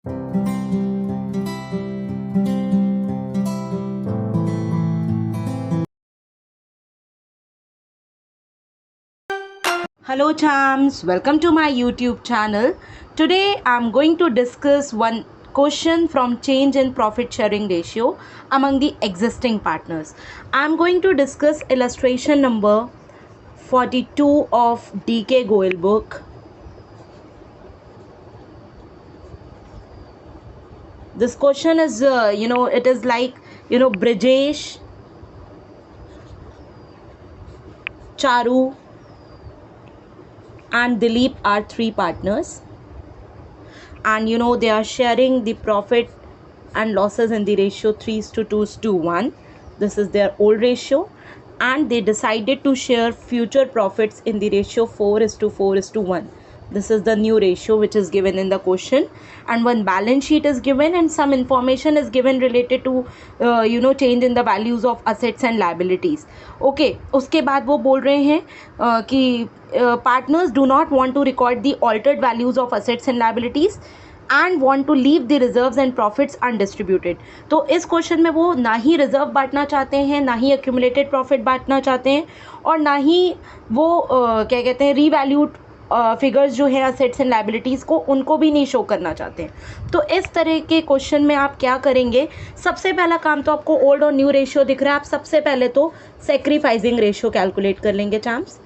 Hello charms, welcome to my YouTube channel. Today I am going to discuss one question from change in profit sharing ratio among the existing partners. I am going to discuss illustration number 42 of DK Goel book. This question is it is like Brijesh, Charu and Dilip are three partners, and they are sharing the profit and losses in the ratio 3:2:1. This is their old ratio, and they decided to share future profits in the ratio 4:4:1. This is the new ratio which is given in the question, and one balance sheet is given and some information is given related to change in the values of assets and liabilities. Okay, उसके बाद वो बोल रहे हैं कि partners do not want to record the altered values of assets and liabilities and want to leave the reserves and profits undistributed. तो इस question में वो ना ही रिजर्व बांटना चाहते हैं, ना ही एक्यूमुलेटेड प्रॉफिट बांटना चाहते हैं, और ना ही वो क्या कहते हैं रीवैल्यूड फिगर्स जो है असेट्स एंड लाइबिलिटीज़ को उनको भी नहीं शो करना चाहते हैं. तो इस तरह के क्वेश्चन में आप क्या करेंगे? सबसे पहला काम तो आपको ओल्ड और न्यू रेशियो दिख रहा है. आप सबसे पहले तो सेक्रीफाइसिंग रेशियो कैलकुलेट कर लेंगे चाम्स.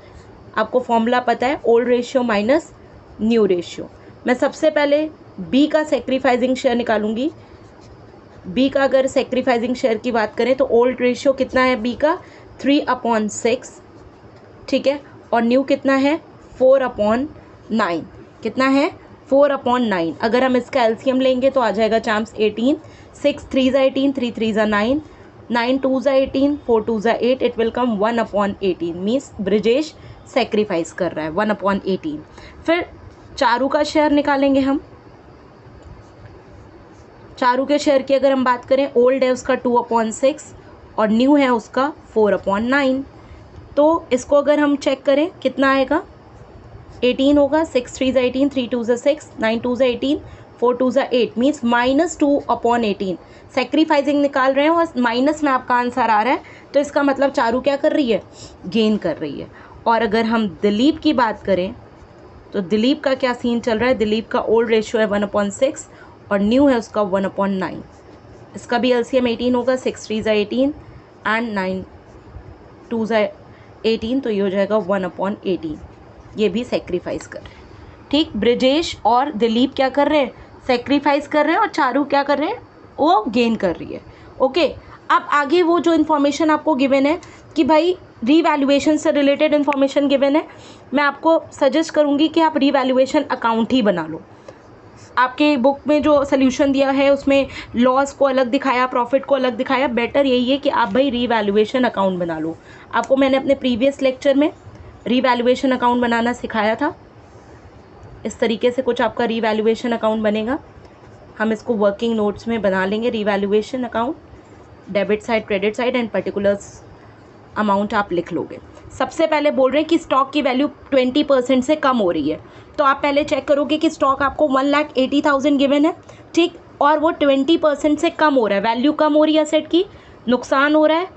आपको फॉर्मूला पता है, old ratio minus new ratio. मैं सबसे पहले बी का सेक्रीफाइसिंग शेयर निकालूंगी. बी का अगर सेक्रीफाइसिंग शेयर की बात करें तो ओल्ड रेशियो कितना है बी का? 3/6. ठीक है, और न्यू कितना है? 4/9. कितना है? 4/9. अगर हम इसका एलसीएम लेंगे तो आ जाएगा चाम्स 18. 6 3 18, 3 3 9, 9 2 18, 4 2 8. It will come 1/18. Means Brijesh sacrifice कर रहा है 1/18. फिर चारू का शेयर निकालेंगे हम. चारू के शेयर की अगर हम बात करें, ओल्ड है उसका 2/6 और न्यू है उसका 4/9. तो इसको अगर हम चेक करें कितना आएगा? 18 होगा. 6 3 18, 3 2 6, 9 2 18, 4 2 8. मीन्स -2/18. सेक्रीफाइसिंग निकाल रहे हैं और माइनस में आपका आंसर आ रहा है, तो इसका मतलब चारू क्या कर रही है? गेन कर रही है. और अगर हम दिलीप की बात करें तो दिलीप का क्या सीन चल रहा है? दिलीप का ओल्ड रेशियो है 1/6 और न्यू है उसका 1/9. इसका भी एलसीएम 18 होगा. 6 3 18 एंड 9 2 18, तो ये हो जाएगा 1/18. ये भी सेक्रीफाइस कर रहे हैं. ठीक, ब्रिजेश और दिलीप क्या कर रहे हैं? सेक्रीफाइस कर रहे हैं, और चारू क्या कर रहे हैं? वो गेन कर रही है. ओके, अब आगे वो जो इन्फॉर्मेशन आपको गिवन है कि भाई रीवैल्यूएशन से रिलेटेड इन्फॉर्मेशन गिवन है, मैं आपको सजेस्ट करूँगी कि आप रीवैल्यूएशन अकाउंट ही बना लो. आपके बुक में जो सोल्यूशन दिया है उसमें लॉस को अलग दिखाया, प्रॉफिट को अलग दिखाया. बेटर यही है कि आप भाई रीवैल्यूएशन अकाउंट बना लो. आपको मैंने अपने प्रीवियस लेक्चर में रीवैल्यूएशन अकाउंट बनाना सिखाया था. इस तरीके से कुछ आपका रीवैल्यूएशन अकाउंट बनेगा. हम इसको वर्किंग नोट्स में बना लेंगे. Revaluation account, debit side, credit side and particulars amount आप लिख लोगे. सबसे पहले बोल रहे हैं कि स्टॉक की वैल्यू 20% से कम हो रही है, तो आप पहले चेक करोगे कि स्टॉक आपको 1,80,000 गिवन है. ठीक, और वो 20% से कम हो रहा है, वैल्यू कम हो रही है असेट की, नुकसान हो रहा है.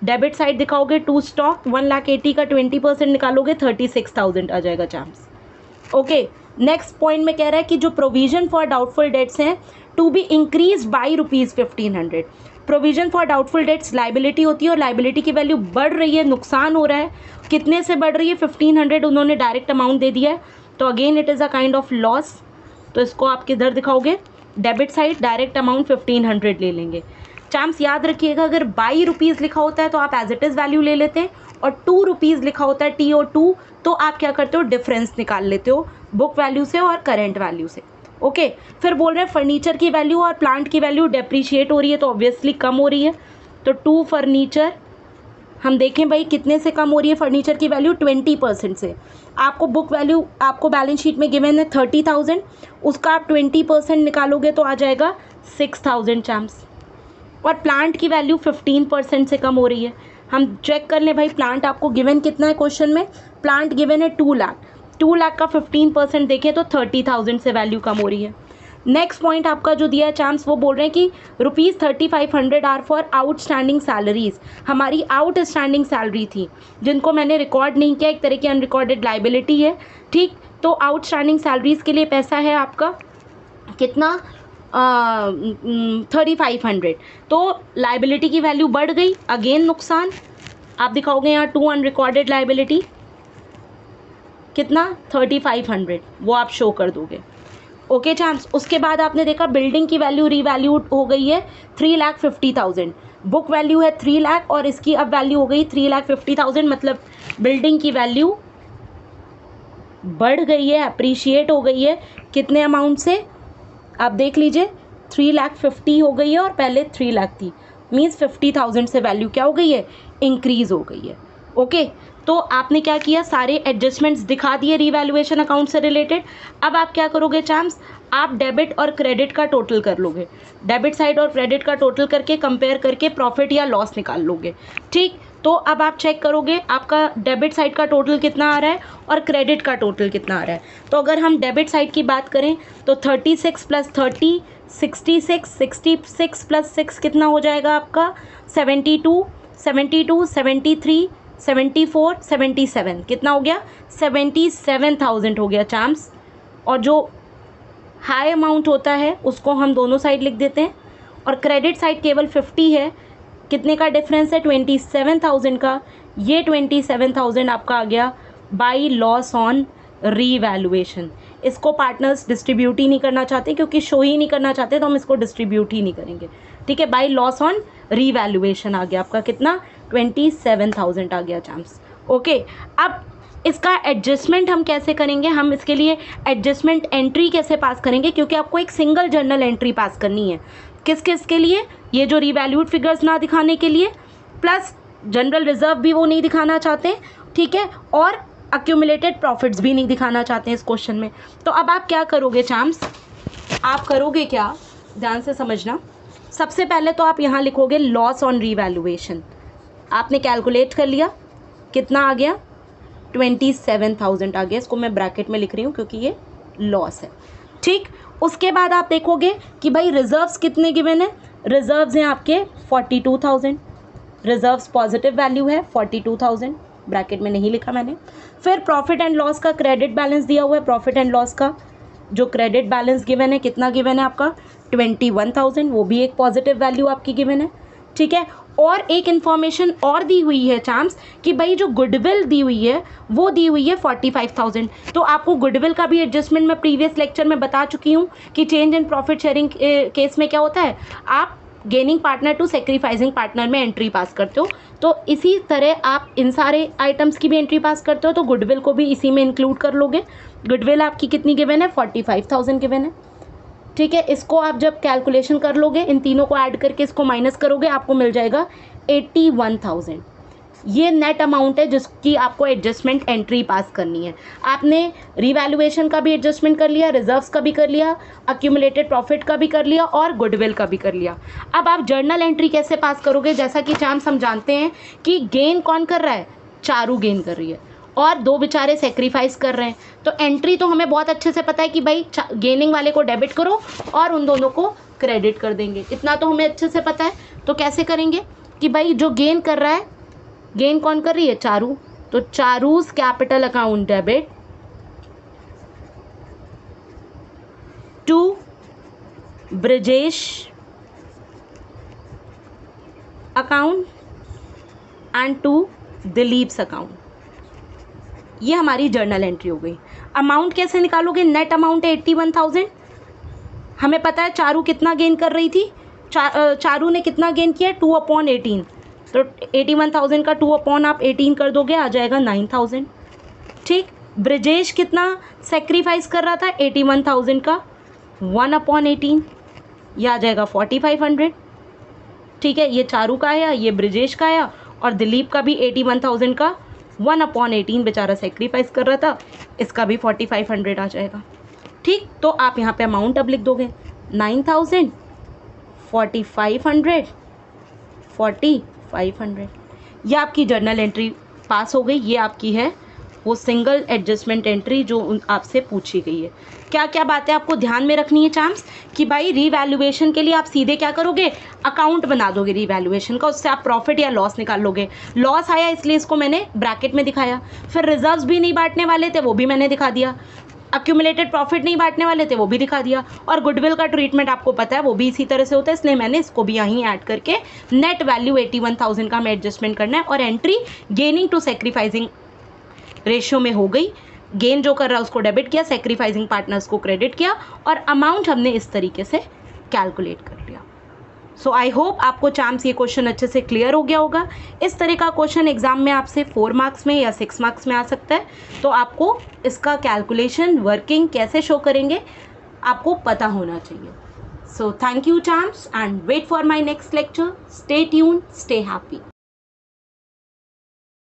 डेबिट साइड दिखाओगे टू स्टॉक 1,80,000 का 20% निकालोगे 36,000 आ जाएगा चांस. ओके, नेक्स्ट पॉइंट में कह रहा है कि जो प्रोविजन फॉर डाउटफुल डेट्स हैं to be increase by ₹1,500. Provision for doubtful debts liability होती है और लाइबिलिटी की वैल्यू बढ़ रही है, नुकसान हो रहा है. कितने से बढ़ रही है? 1,500 उन्होंने डायरेक्ट अमाउंट दे दिया है, तो again it is a kind of loss. तो इसको आप किधर दिखाओगे? डेबिट साइड, डायरेक्ट अमाउंट 1,500 ले लेंगे. चांस याद रखिएगा, अगर ₹2 लिखा होता है तो आप एज इट इज़ वैल्यू ले लेते हैं, और ₹2 लिखा होता है TO2 तो आप क्या करते हो? डिफरेंस निकाल लेते हो बुक वैल्यू से और करेंट वैल्यू से. ओके, फिर बोल रहे हैं फर्नीचर की वैल्यू और प्लांट की वैल्यू डेप्रीशिएट हो रही है, तो ऑब्वियसली कम हो रही है. तो 2 फर्नीचर हम देखें भाई कितने से कम हो रही है फर्नीचर की वैल्यू? 20% से. आपको बुक वैल्यू, आपको बैलेंस शीट में गिवन है 30,000, उसका आप 20% निकालोगे तो आ जाएगा 6,000 चांस. और प्लांट की वैल्यू 15% से कम हो रही है. हम चेक कर लें भाई, प्लांट आपको गिवन कितना है क्वेश्चन में? प्लांट गिवन है 2 लाख. 2 लाख का 15% देखें तो 30,000 से वैल्यू कम हो रही है. नेक्स्ट पॉइंट आपका जो दिया है चांस, वो बोल रहे हैं कि ₹3500 आर फॉर आउटस्टैंडिंग सैलरीज। हमारी आउटस्टैंडिंग सैलरी थी जिनको मैंने रिकॉर्ड नहीं किया, एक तरह की अनरिकॉर्डेड लाइबिलिटी है, ठीक। तो आउटस्टैंडिंग सैलरीज के लिए पैसा है आपका कितना, 3500। तो लाइबिलिटी की वैल्यू बढ़ गई, अगेन नुकसान। आप दिखाओगे यहाँ 2 अनरिकॉर्डेड लाइबिलिटी कितना 3500, वो आप शो कर दोगे। Okay chance. उसके बाद आपने देखा बिल्डिंग की वैल्यू रीवैल्यू हो गई है 3,50,000, बुक वैल्यू है 3 लाख और इसकी अब वैल्यू हो गई 3,50,000, मतलब बिल्डिंग की वैल्यू बढ़ गई है, अप्रिशिएट हो गई है। कितने अमाउंट से आप देख लीजिए, 3,50,000 हो गई है और पहले 3 लाख थी, मीन्स 50,000 से वैल्यू क्या हो गई है, इंक्रीज हो गई है। ओके, तो आपने क्या किया, सारे एडजस्टमेंट्स दिखा दिए रीवैल्यूएशन अकाउंट से रिलेटेड। अब आप क्या करोगे चांस, आप डेबिट और क्रेडिट का टोटल कर लोगे, डेबिट साइड और क्रेडिट का टोटल करके कंपेयर करके प्रॉफिट या लॉस निकाल लोगे, ठीक। तो अब आप चेक करोगे आपका डेबिट साइड का टोटल कितना आ रहा है और क्रेडिट का टोटल कितना आ रहा है। तो अगर हम डेबिट साइड की बात करें तो 36 + 30 66, 66 + 6 कितना हो जाएगा आपका 72, 72 73 74 77, कितना हो गया 77,000 हो गया चांस। और जो हाई अमाउंट होता है उसको हम दोनों साइड लिख देते हैं, और क्रेडिट साइड केवल 50 है, कितने का डिफरेंस है 27,000 का। ये 27,000 आपका आ गया बाई लॉस ऑन रीवैल्यूएशन। इसको पार्टनर्स डिस्ट्रीब्यूट ही नहीं करना चाहते, क्योंकि शो ही नहीं करना चाहते, तो हम इसको डिस्ट्रीब्यूट ही नहीं करेंगे, ठीक है। बाई लॉस ऑन रीवैल्यूएशन आ गया आपका कितना 27,000 आ गया चांस। ओके, अब इसका एडजस्टमेंट हम कैसे करेंगे, हम इसके लिए एडजस्टमेंट एंट्री कैसे पास करेंगे, क्योंकि आपको एक सिंगल जर्नल एंट्री पास करनी है। किस किस के लिए, ये जो रीवैल्यूड फिगर्स ना दिखाने के लिए, प्लस जनरल रिजर्व भी वो नहीं दिखाना चाहते, ठीक है, और अक्यूमुलेटेड प्रॉफिट्स भी नहीं दिखाना चाहते इस क्वेश्चन में। तो अब आप क्या करोगे चांस, आप करोगे क्या, ध्यान से समझना। सबसे पहले तो आप यहाँ लिखोगे लॉस ऑन रीवैल्यूएशन। आपने कैलकुलेट कर लिया, कितना आ गया 27,000 आ गया। इसको मैं ब्रैकेट में लिख रही हूँ क्योंकि ये लॉस है, ठीक। उसके बाद आप देखोगे कि भाई रिजर्व्स कितने गिवन है, रिजर्व्स हैं आपके 42,000, रिजर्व्स पॉजिटिव वैल्यू है 42,000, ब्रैकेट में नहीं लिखा मैंने। फिर प्रॉफिट एंड लॉस का क्रेडिट बैलेंस दिया हुआ है, प्रॉफिट एंड लॉस का जो क्रेडिट बैलेंस गिवन है कितना गिवन है आपका 21,000, वो भी एक पॉजिटिव वैल्यू आपकी गिवन है, ठीक है। और एक इन्फॉर्मेशन और दी हुई है चांस कि भाई जो गुडविल दी हुई है वो दी हुई है 45,000। तो आपको गुडविल का भी एडजस्टमेंट मैं प्रीवियस लेक्चर में बता चुकी हूँ कि change in profit sharing case में क्या होता है, आप gaining partner to sacrificing partner में एंट्री पास करते हो। तो इसी तरह आप इन सारे आइटम्स की भी एंट्री पास करते हो, तो गुडविल को भी इसी में इंक्लूड कर लोगे। गुडविल आपकी कितनी गिवन है 45,000 गिवन है, ठीक है। इसको आप जब कैलकुलेशन कर लोगे, इन तीनों को ऐड करके इसको माइनस करोगे, आपको मिल जाएगा 81,000। ये नेट अमाउंट है जिसकी आपको एडजस्टमेंट एंट्री पास करनी है। आपने रीवैल्यूएशन का भी एडजस्टमेंट कर लिया, रिजर्व्स का भी कर लिया, अक्यूमुलेटेड प्रॉफिट का भी कर लिया और गुडविल का भी कर लिया। अब आप जर्नल एंट्री कैसे पास करोगे, जैसा कि चांस हम जानते हैं कि गेन कौन कर रहा है, चारू गेन कर रही है और दो बेचारे सेक्रीफाइस कर रहे हैं। तो एंट्री तो हमें बहुत अच्छे से पता है कि भाई गेनिंग वाले को डेबिट करो और उन दोनों को क्रेडिट कर देंगे, इतना तो हमें अच्छे से पता है। तो कैसे करेंगे कि भाई जो गेन कर रहा है, गेन कौन कर रही है, चारू, तो Charu's capital account debit to Brajesh account and to Dilip's account. ये हमारी जर्नल एंट्री हो गई। अमाउंट कैसे निकालोगे, नेट अमाउंट है 81,000। हमें पता है चारू कितना गेन कर रही थी, चारू ने कितना गेन किया 2/18, तो 81,000 का 2/18 कर दोगे, आ जाएगा 9,000, ठीक। ब्रजेश कितना सेक्रीफाइस कर रहा था 81,000 का 1/18, यह आ जाएगा 4,500, ठीक है। ये चारू का आया, ये ब्रजेश का आया, और दिलीप का भी 81,000 का 1/18 बेचारा सेक्रीफाइस कर रहा था, इसका भी 4,500 आ जाएगा, ठीक। तो आप यहाँ पे अमाउंट अब लिख दोगे 9,000, 4,500, 4,500। ये आपकी जर्नल एंट्री पास हो गई। ये आपकी है वो सिंगल एडजस्टमेंट एंट्री जो आपसे पूछी गई है। क्या क्या बातें आपको ध्यान में रखनी है चाम्स कि भाई रीवैल्यूएशन के लिए आप सीधे क्या करोगे, अकाउंट बना दोगे रीवैल्यूएशन का, उससे आप प्रॉफिट या लॉस निकाल लोगे। लॉस आया इसलिए इसको मैंने ब्रैकेट में दिखाया। फिर रिजर्व्स भी नहीं बांटने वाले थे, वो भी मैंने दिखा दिया। अक्यूमुलेटेड प्रॉफिट नहीं बांटने वाले थे, वो भी दिखा दिया। और गुडविल का ट्रीटमेंट आपको पता है वो भी इसी तरह से होता है, इसलिए मैंने इसको भी यहीं ऐड करके नेट वैल्यू 81,000 का हमें एडजस्टमेंट करना है। और entry gaining to sacrificing ratio में हो गई। गेन जो कर रहा है उसको डेबिट किया, सेक्रीफाइसिंग पार्टनर्स को क्रेडिट किया, और अमाउंट हमने इस तरीके से कैलकुलेट कर लिया। सो आई होप आपको चाम्स ये क्वेश्चन अच्छे से क्लियर हो गया होगा। इस तरह का क्वेश्चन एग्जाम में आपसे 4 मार्क्स में या 6 मार्क्स में आ सकता है, तो आपको इसका कैलकुलेशन वर्किंग कैसे शो करेंगे आपको पता होना चाहिए। So thank you charms and wait for my next lecture. Stay tuned, stay happy.